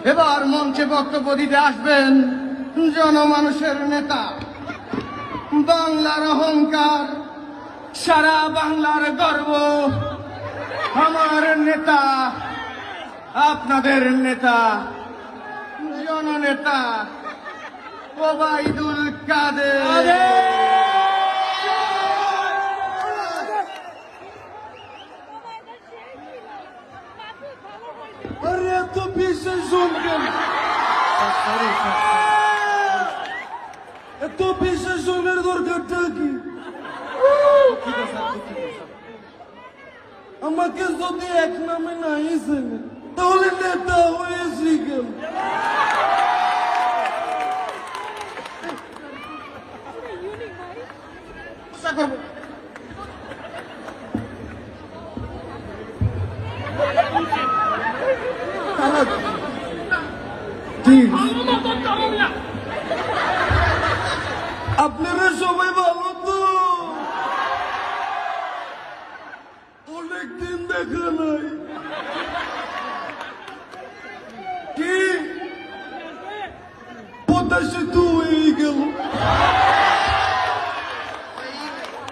এবার মঞ্চে বক্তব্য দিতে আসবেন জনমানুষের নেতা, বাংলার অহংকার, সারা বাংলার গর্ব, আমার নেতা, আপনাদের নেতা, জননেতা ওবায়দুল কাদের। আরে এত বিশেষ শুনবেন, এত বিশেষ শুনের দরকারটা কি? আমাকে যদি এক নামে নাই চেনে তাহলে নেতা হয়েছি কেন? আপনারা সবাই ভালো তো? অনেকদিন দেখা নাই। কি পদ্মা সেতু হয়ে গেল,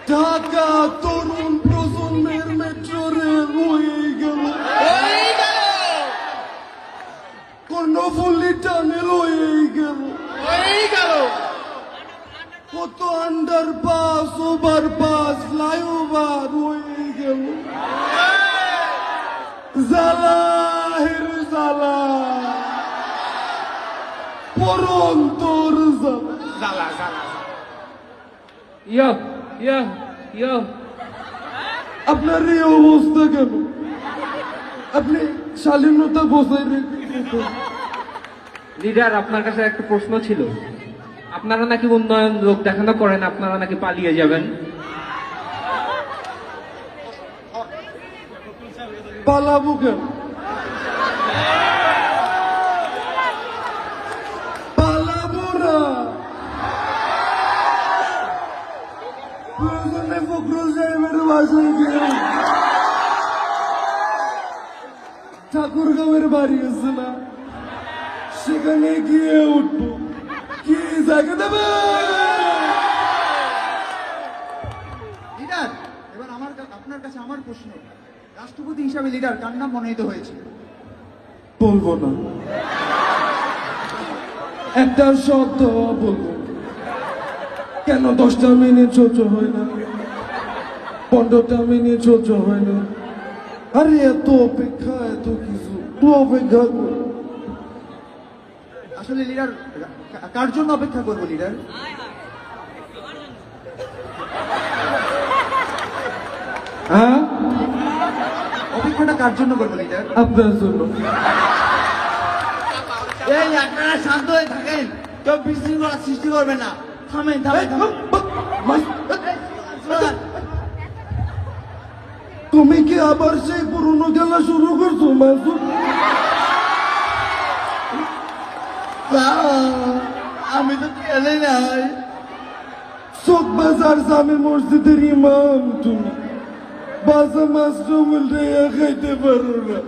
ঢাকা তরুণ প্রজন্মের মেট্রো রেল হয়ে গেল, কর্ণফুলী টানেল হয়ে গেল, কত আন্ডারপাস, ওভারপাস, ফ্লাইওভার হয়ে গেল। জালাহের জালা, পরন্তর জালা। আপনার এই অবস্থা কেন? আপনি শালীনতা বজায় রেখে। লিডার, আপনার কাছে একটা প্রশ্ন ছিল। আপনারা নাকি উন্নয়ন লোক দেখানো করেন, আপনারা নাকি পালিয়ে যাবেন। পালাবো কেন? পালাবো না। প্রয়োজনে ফখরুল সাহেবের বাসায় গিয়ে ঠাকুরগাঁওয়ের বাড়ি আছে না, সেখানে গিয়ে উঠবো। কি জায়গা দেবে? লিডার, এবার আপনার কাছে আমার প্রশ্ন, রাষ্ট্রপতি হিসাবে লিডার কার নাম মনোনীত হয়েছে? বলবো না, একটা শব্দ বলবো। কেন 10টা মিনিট সহ্য হয় না, 15টা মিনিট সহ্য হয় না? আরে এত অপেক্ষা, এত কিছু, তো অপেক্ষা কর। আসলে লিডার কার জন্য অপেক্ষা করবো লিডার? হ্যাঁ, অপেক্ষাটা কার জন্য করবো লিডার? আপনার জন্য। এই আপনারা শান্ত হয়ে থাকেন, কেউ বিশৃঙ্খলা সৃষ্টি করবে না। থামেন থামেন থামেন। তুমি কি আবার সেই পুরনো খেলা শুরু করছো মাসুদ? আমি তো খেলে নাই। চোখ বাজার জামে মসজিদের ইমাম তুমি, বাজা মাছটা উল্টাইয়া খাইতে পারো না।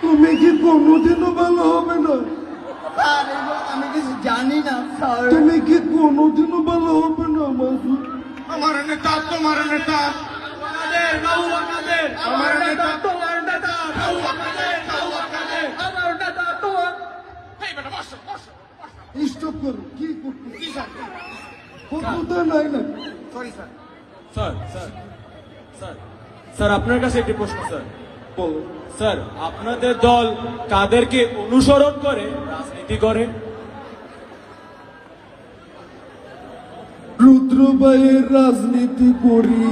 তুমি কি কোনোদিনও ভালো হবে না? স্যার, এবার আমি কিছু জানি না স্যার। তুমি কি কোনোদিনও ভালো হবে না মাসুদ? আমার নেতা তোমার নেতা, আমার নেতা তোমার নেতা, আমার নেতা তোমার। স্টপ করো, কি করতে? কথা নাই না। Sorry sir. Sir sir sir sir আপনার কাছে একটি প্রশ্ন স্যার। বলো। স্যার, আপনাদের দল কাদেরকে অনুসরণ করে রাজনীতি করে? রুদ্রবাইয়ের রাজনীতি করি,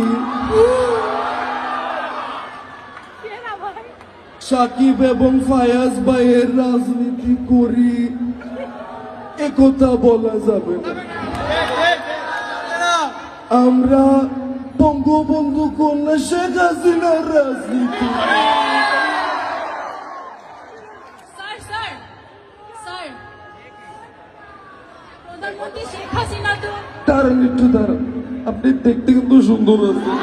সাকিব এবং ফায়াজ ভাইয়ের রাজনীতি করি, একথা বলা যাবে না। আমরা বঙ্গবন্ধু কন্যা শেখ হাসিনার রাজনীতি। স্যার স্যার স্যার, প্রধানমন্ত্রী শেখ হাসিনা তো দাঁড়ান একটু দাঁড়ান, আপনি দেখতে কিন্তু সুন্দর আছেন।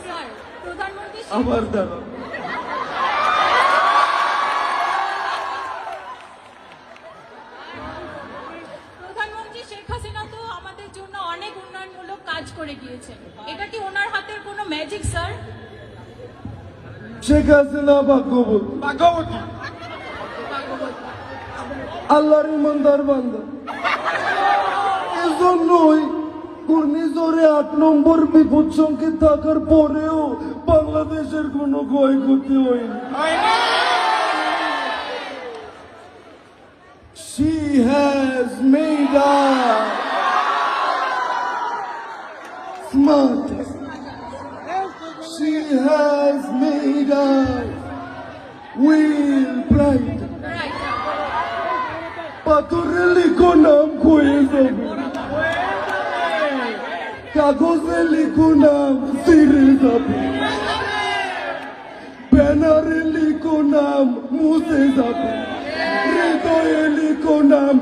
স্যার, প্রধানমন্ত্রী আবার দাঁড়ান, শেখ হাসিনা ভাগ্যবতী, ভাগ্যবতী আল্লাহর ইমানদার বান্দা। এজন্যই ঘূর্ণিঝড়ে 8 নম্বর বিপদ সংকেত থাকার পরেও বাংলাদেশের কোনো ক্ষয়ক্ষতি হয়নি। She has made us smart. She has made us will bright. পাথরে লিখো নাম কয়ে যাবে, কাগজে লিখো নাম ছিঁড়ে যাবে, ব্যানারে লিখো নাম মুছে যাবে, হৃদয়ে লিখো নাম